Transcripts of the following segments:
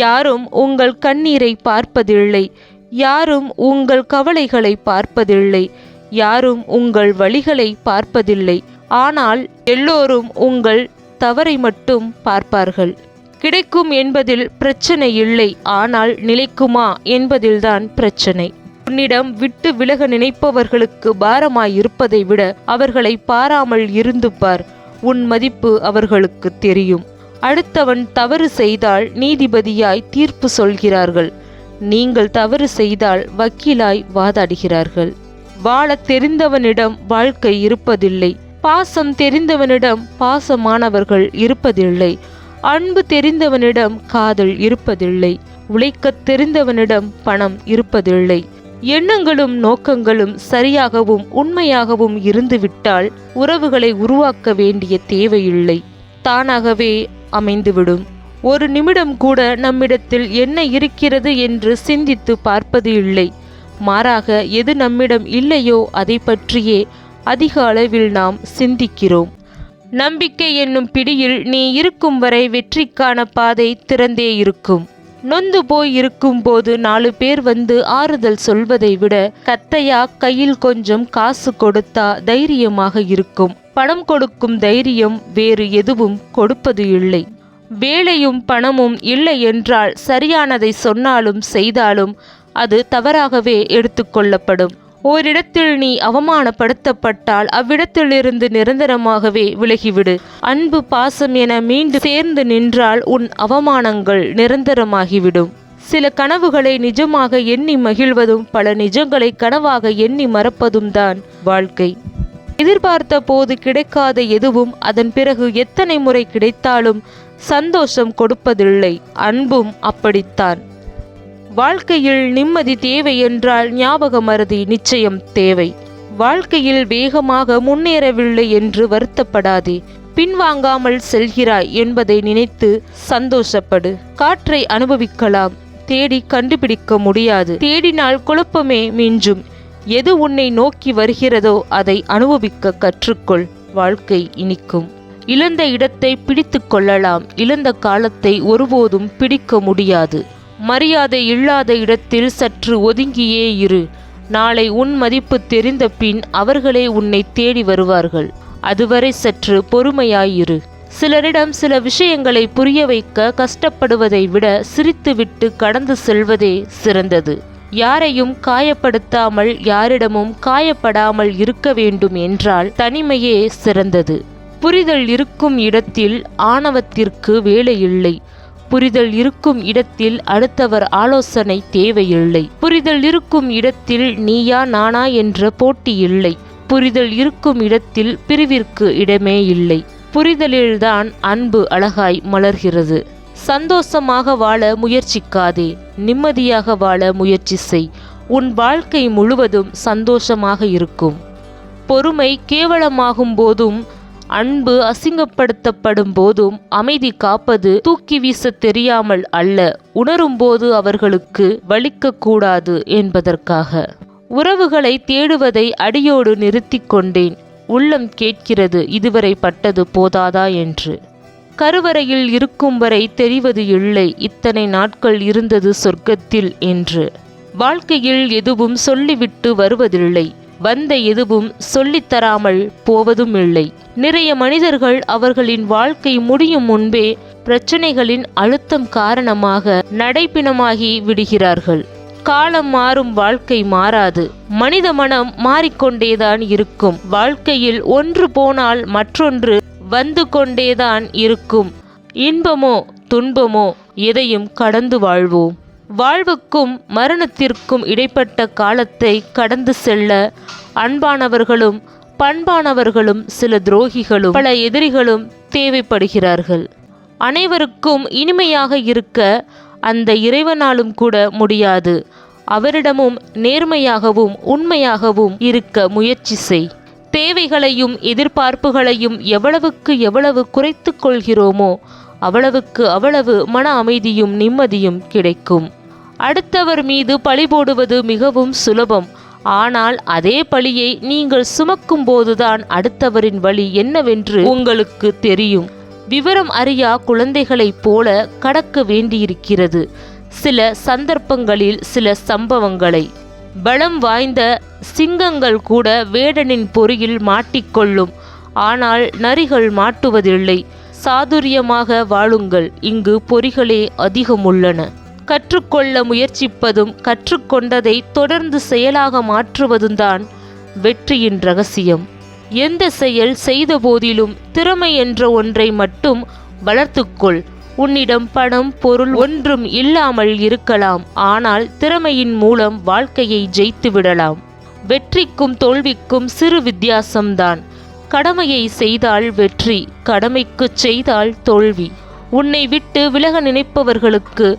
யாரும் உங்கள் கண்ணீரை பார்ப்பதில்லை, யாரும் உங்கள் கவலைகளை பார்ப்பதில்லை, யாரும் உங்கள் வழிகளை பார்ப்பதில்லை. ஆனால் எல்லோரும் உங்கள் தவறை மட்டும் பார்ப்பார்கள். கிடைக்கும் என்பதில் பிரச்சனை இல்லை, ஆனால் நிலைக்குமா என்பதில்தான் பிரச்சனை. உன்னிடம் விட்டு விலக நினைப்பவர்களுக்கு பாரமாயிருப்பதை விட அவர்களை பாராமல் இருந்து பார். உன் மதிப்பு அவர்களுக்கு தெரியும். அடுத்தவன் தவறு செய்தால் நீதிபதியாய் தீர்ப்பு சொல்கிறார்கள். நீங்கள் தவறு செய்தால் வக்கீலாய் வாதாடுகிறார்கள். வாழ தெரிந்தவனிடம் வாழ்க்கை இருப்பதில்லை. பாசம் தெரிந்தவனிடம் பாசமானவர்கள் இருப்பதில்லை. அன்பு தெரிந்தவனிடம் காதல் இருப்பதில்லை. உழைக்க தெரிந்தவனிடம் பணம் இருப்பதில்லை. எண்ணங்களும் நோக்கங்களும் சரியாகவும் உண்மையாகவும் இருந்துவிட்டால் உறவுகளை உருவாக்க வேண்டிய தேவையில்லை, தானாகவே அமைந்துவிடும். ஒரு நிமிடம் கூட நம்மிடத்தில் என்ன இருக்கிறது என்று சிந்தித்து பார்ப்பது இல்லை. மாறாக எது நம்மிடம் இல்லையோ அதை பற்றியே அதிக அளவில் நாம் சிந்திக்கிறோம். நம்பிக்கை என்னும் பிடியில் நீ இருக்கும் வரை வெற்றிக்கான பாதை திறந்தே இருக்கும். நொந்து போய் இருக்கும் போது 4 பேர் வந்து ஆறுதல் சொல்வதை விட கத்தையா கையில் கொஞ்சம் காசு கொடுத்தா தைரியமாக இருக்கும். பணம் கொடுக்கும் தைரியம் வேறு எதுவும் கொடுப்பது இல்லை. வேலையும் பணமும் இல்லை என்றால் சரியானதை சொன்னாலும் செய்தாலும் அது தவறாகவே எடுத்துக்கொள்ளப்படும். ஓரிடத்தில் நீ அவமானப்படுத்தப்பட்டால் அவ்விடத்திலிருந்து நிரந்தரமாகவே விலகிவிடு. அன்பு பாசம் என மீண்டும் சேர்ந்து நின்றால் உன் அவமானங்கள் நிரந்தரமாகிவிடும். சில கனவுகளை நிஜமாக எண்ணி மகிழ்வதும் பல நிஜங்களை கனவாக எண்ணி மறப்பதும் தான் வாழ்க்கை. எதிர்பார்த்த போது கிடைக்காத எதுவும் அதன் பிறகு எத்தனை முறை கிடைத்தாலும் சந்தோஷம் கொடுப்பதில்லை. அன்பும் அப்படித்தான். வாழ்க்கையில் நிம்மதி தேவை என்றால் ஞாபக மறதி நிச்சயம் தேவை. வாழ்க்கையில் வேகமாக முன்னேறவில்லை என்று வருத்தப்படாதே. பின்வாங்காமல் செல்கிறாய் என்பதை நினைத்து சந்தோஷப்படு. காற்றை அனுபவிக்கலாம், தேடி கண்டுபிடிக்க முடியாது. தேடினால் குழப்பமே மிஞ்சும். எது உன்னை நோக்கி வருகிறதோ அதை அனுபவிக்க கற்றுக்கொள். வாழ்க்கை இனிக்கும். இழந்த இடத்தை பிடித்து கொள்ளலாம், இழந்த காலத்தை ஒருபோதும் பிடிக்க முடியாது. மரியாதை இல்லாத இடத்தில் சற்று ஒதுங்கியே இரு. நாளை உன் மதிப்பு தெரிந்த பின் அவர்களே உன்னை தேடி வருவார்கள். அதுவரை சற்று பொறுமையாயிரு. சிலரிடம் சில விஷயங்களை புரிய வைக்க கஷ்டப்படுவதை விட சிரித்துவிட்டு கடந்து செல்வதே சிறந்தது. யாரையும் காயப்படுத்தாமல் யாரிடமும் காயப்படாமல் இருக்க வேண்டும் என்றால் தனிமையே சிறந்தது. புரிதல் இருக்கும் இடத்தில் ஆணவத்திற்கு வேலையில்லை. புரிதல் இருக்கும் இடத்தில் அடுத்தவர் ஆலோசனை தேவையில்லை. புரிதல் இருக்கும் இடத்தில் நீயா நானா என்ற போட்டி இல்லை. புரிதல் இருக்கும் இடத்தில் பிரிவிற்கு இடமே இல்லை. புரிதலில்தான் அன்பு அழகாய் மலர்கிறது. சந்தோஷமாக வாழ முயற்சிக்காதே, நிம்மதியாக வாழ முயற்சி செய். உன் வாழ்க்கை முழுவதும் சந்தோஷமாக இருக்கும். பொறுமை கேவலமாகும் போதும் அன்பு அசிங்கப்படுத்தப்படும் போதும் அமைதி காப்பது தூக்கி வீச தெரியாமல் அல்ல, உணரும் போது அவர்களுக்கு வலிக்கக்கூடாது என்பதற்காக. உறவுகளை தேடுவதை அடியோடு நிறுத்தி கொண்டேன். உள்ளம் கேட்கிறது, இதுவரை பட்டது போதாதா என்று. கருவறையில் இருக்கும் வரை தெரிவது இல்லை, இத்தனை நாட்கள் இருந்தது சொர்க்கத்தில் என்று. வாழ்க்கையில் எதுவும் சொல்லிவிட்டு வருவதில்லை, வந்த எதுவும் சொல்லித்தராமல் போவதும் இல்லை. நிறைய மனிதர்கள் அவர்களின் வாழ்க்கை முடியும் முன்பே பிரச்சனைகளின் அழுத்தம் காரணமாக நடைப்பிணமாகி விடுகிறார்கள். காலம் மாறும், வாழ்க்கை மாறாது. மனித மனம் மாறிக்கொண்டேதான் இருக்கும். வாழ்க்கையில் ஒன்று போனால் மற்றொன்று வந்து கொண்டேதான் இருக்கும். இன்பமோ துன்பமோ எதையும் கடந்து வாழ்வோம். வாழ்வுக்கும் மரணத்திற்கும் இடைப்பட்ட காலத்தை கடந்து செல்ல அன்பானவர்களும் பண்பானவர்களும் சில துரோகிகளும் பல எதிரிகளும் தேவைப்படுகிறார்கள். அனைவருக்கும் இனிமையாக இருக்க அந்த இறைவனாலும் கூட முடியாது. அவரிடமும் நேர்மையாகவும் உண்மையாகவும் இருக்க முயற்சி செய். தேவைகளையும் எதிர்பார்ப்புகளையும் எவ்வளவுக்கு எவ்வளவு குறைத்து கொள்கிறோமோ அவ்வளவுக்கு அவ்வளவு மன அமைதியும் நிம்மதியும் கிடைக்கும். அடுத்தவர் மீது பழி போடுவது மிகவும் சுலபம். ஆனால் அதே பழியை நீங்கள் சுமக்கும் போதுதான் அடுத்தவரின் வலி என்னவென்று உங்களுக்கு தெரியும். விவரம் அறியா குழந்தைகளைப் போல கடக்க வேண்டியிருக்கிறது. சில சந்தர்ப்பங்களில் சில சம்பவங்களை. பலம் வாய்ந்த சிங்கங்கள் கூட வேடனின் பொறியில் மாட்டிக்கொள்ளும். ஆனால் நரிகள் மாட்டுவதில்லை. சாதுரியமாக வாழுங்கள். இங்கு பொறிகளே அதிகமுள்ளன. கற்றுக்கொள்ள முயற்சிப்பதும் கற்றுக்கொண்டதை தொடர்ந்து செயலாக மாற்றுவதும்தான் வெற்றியின் ரகசியம். எந்த செயல் செய்த போதிலும் திறமை என்ற ஒன்றை மட்டும் வளர்த்துக்கொள். உன்னிடம் பணம் பொருள் ஒன்றும் இல்லாமல் இருக்கலாம். ஆனால் திறமையின் மூலம் வாழ்க்கையை ஜெயித்து விடலாம். வெற்றிக்கும் தோல்விக்கும் சிறு வித்தியாசம்தான். கடமையை செய்தால் வெற்றி, கடமைக்குச் செய்தால் தோல்வி. உன்னை விட்டு விலக நினைப்பவர்களுக்கு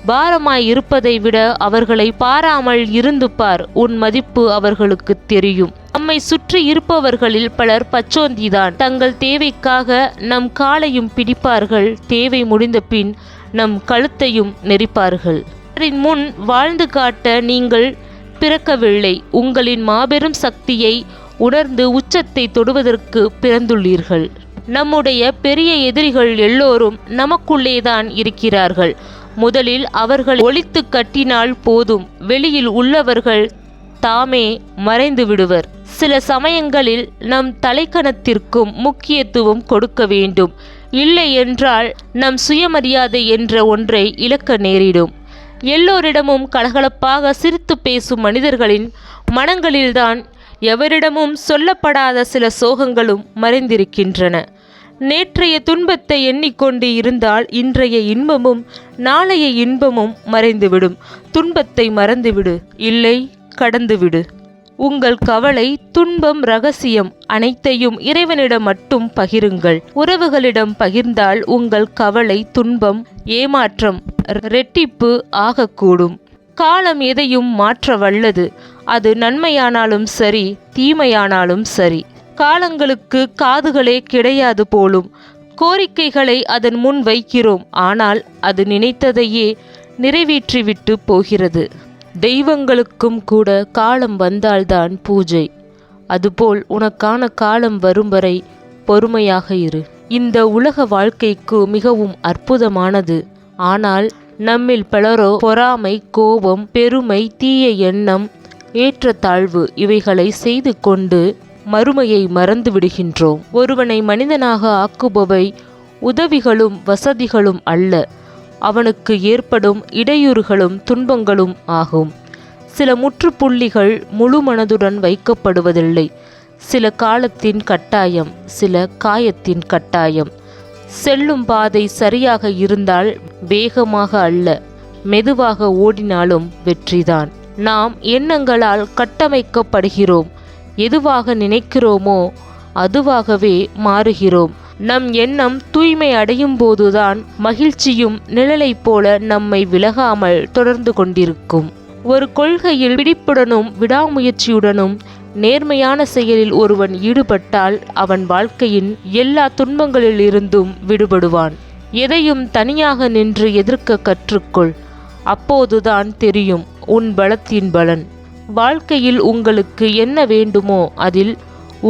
பாரமாய் இருப்பதை விட அவர்களை பாராமல் இருந்து பார். உன் மதிப்பு அவர்களுக்கு தெரியும். நம்மை சுற்றி இருப்பவர்களில் பலர் பச்சோந்திதான். தங்கள் தேவைக்காக நம் காலையும் பிடிப்பார்கள். தேவை முடிந்த பின் நம் கழுத்தையும் நெரிப்பார்கள். முன் வாழ்ந்து காட்ட நீங்கள் பிறக்கவில்லை. உங்களின் மாபெரும் சக்தியை உணர்ந்து உச்சத்தை தொடுவதற்கு பிறந்துள்ளீர்கள். நம்முடைய பெரிய எதிரிகள் எல்லோரும் நமக்குள்ளேதான் இருக்கிறார்கள். முதலில் அவர்கள் ஒழித்து கட்டினால் போதும். வெளியில் உள்ளவர்கள் தாமே மறைந்து விடுவர். சில சமயங்களில் நம் தலைக்கணத்திற்கும் முக்கியத்துவம் கொடுக்க வேண்டும். இல்லை என்றால் நம் சுயமரியாதை என்ற ஒன்றை இழக்க நேரிடும். எல்லோரிடமும் கலகலப்பாக சிரித்து பேசும் மனிதர்களின் மனங்களில்தான் எவரிடமும் சொல்லப்படாத சில சோகங்களும் மறைந்திருக்கின்றன. நேற்றைய துன்பத்தை எண்ணிக்கொண்டு இருந்தால் இன்றைய இன்பமும் நாளைய இன்பமும் மறைந்துவிடும். துன்பத்தை மறந்துவிடு, இல்லை கடந்துவிடு. உங்கள் கவலை, துன்பம், ரகசியம் அனைத்தையும் இறைவனிடம் மட்டும் பகிருங்கள். உறவுகளிடம் பகிர்ந்தால் உங்கள் கவலை, துன்பம், ஏமாற்றம் ரெட்டிப்பு ஆகக்கூடும். காலம் எதையும் மாற்ற வல்லது. அது நன்மையானாலும் சரி, தீமையானாலும் சரி. காலங்களுக்கு காதுகளே கிடையாது போலும். கோரிக்கைகளை அதன் முன் வைக்கிறோம். ஆனால் அது நினைத்ததையே நிறைவேற்றிவிட்டு போகிறது. தெய்வங்களுக்கும் கூட காலம் வந்தால்தான் பூஜை. அதுபோல் உனக்கான காலம் வரும் வரை பொறுமையாக இரு. இந்த உலக வாழ்க்கைக்கு மிகவும் அற்புதமானது. ஆனால் நம்மில் பலரோ பொறாமை, கோபம், பெருமை, தீய எண்ணம், ஏற்றத்தாழ்வு இவைகளை செய்து கொண்டு மறுமையை மறந்து விடுகின்றோம். ஒருவனை மனிதனாக ஆக்குபவை உதவிகளும் வசதிகளும் அல்ல, அவனுக்கு ஏற்படும் இடையூறுகளும் துன்பங்களும் ஆகும். சில முற்றுப்புள்ளிகள் முழு மனதுடன் வைக்கப்படுவதில்லை. சில காலத்தின் கட்டாயம், சில காயத்தின் கட்டாயம். செல்லும் பாதை சரியாக இருந்தால் வேகமாக அல்ல, மெதுவாக ஓடினாலும் வெற்றிதான். நாம் எண்ணங்களால் கட்டமைக்கப்படுகிறோம். எதுவாக நினைக்கிறோமோ அதுவாகவே மாறுகிறோம். நம் எண்ணம் தூய்மை அடையும் போதுதான் மகிழ்ச்சியும் நிழலைப் போல நம்மை விலகாமல் தொடர்ந்து கொண்டிருக்கும். ஒரு கொள்கையில் பிடிப்புடனும் விடாமுயற்சியுடனும் நேர்மையான செயலில் ஒருவன் ஈடுபட்டால் அவன் வாழ்க்கையின் எல்லா துன்பங்களிலிருந்தும் விடுபடுவான். எதையும் தனியாக நின்று எதிர்க்க கற்றுக்கொள். அப்போதுதான் தெரியும் உன் பலத்தின் பலன். வாழ்க்கையில் உங்களுக்கு என்ன வேண்டுமோ அதில்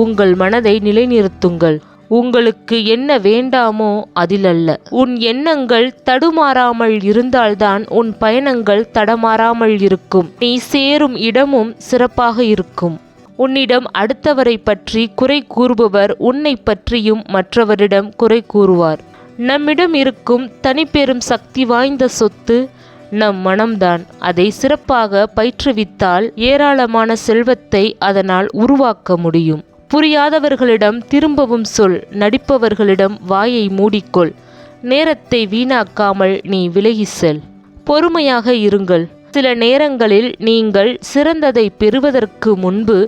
உங்கள் மனதை நிலைநிறுத்துங்கள். உங்களுக்கு என்ன வேண்டாமோ அதிலல்ல. உன் எண்ணங்கள் தடுமாறாமல் இருந்தால்தான் உன் பயணங்கள் தடமாறாமல் இருக்கும். நீ சேரும் இடமும் சிறப்பாக இருக்கும். உன்னிடம் அடுத்தவரை பற்றி குறை கூறுபவர் உன்னை பற்றியும் மற்றவரிடம் குறை கூறுவார். நம்மிடம் இருக்கும் தனிப்பெரும் சக்தி வாய்ந்த சொத்து நம் மனம்தான். அதை சிறப்பாக பயிற்றுவித்தால் ஏராளமான செல்வத்தை அதனால் உருவாக்க முடியும். புரியாதவர்களிடம் திரும்பவும் சொல். நடிப்பவர்களிடம் வாயை மூடிக்கொள். நேரத்தை வீணாக்காமல் நீ விலகி செல். பொறுமையாக இருங்கள். சில நேரங்களில் நீங்கள் சிறந்ததை பெறுவதற்கு முன்பு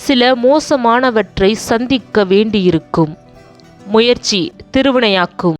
சில மோசமானவற்றை சந்திக்க வேண்டியிருக்கும். முயற்சி திருவினையாக்கும்.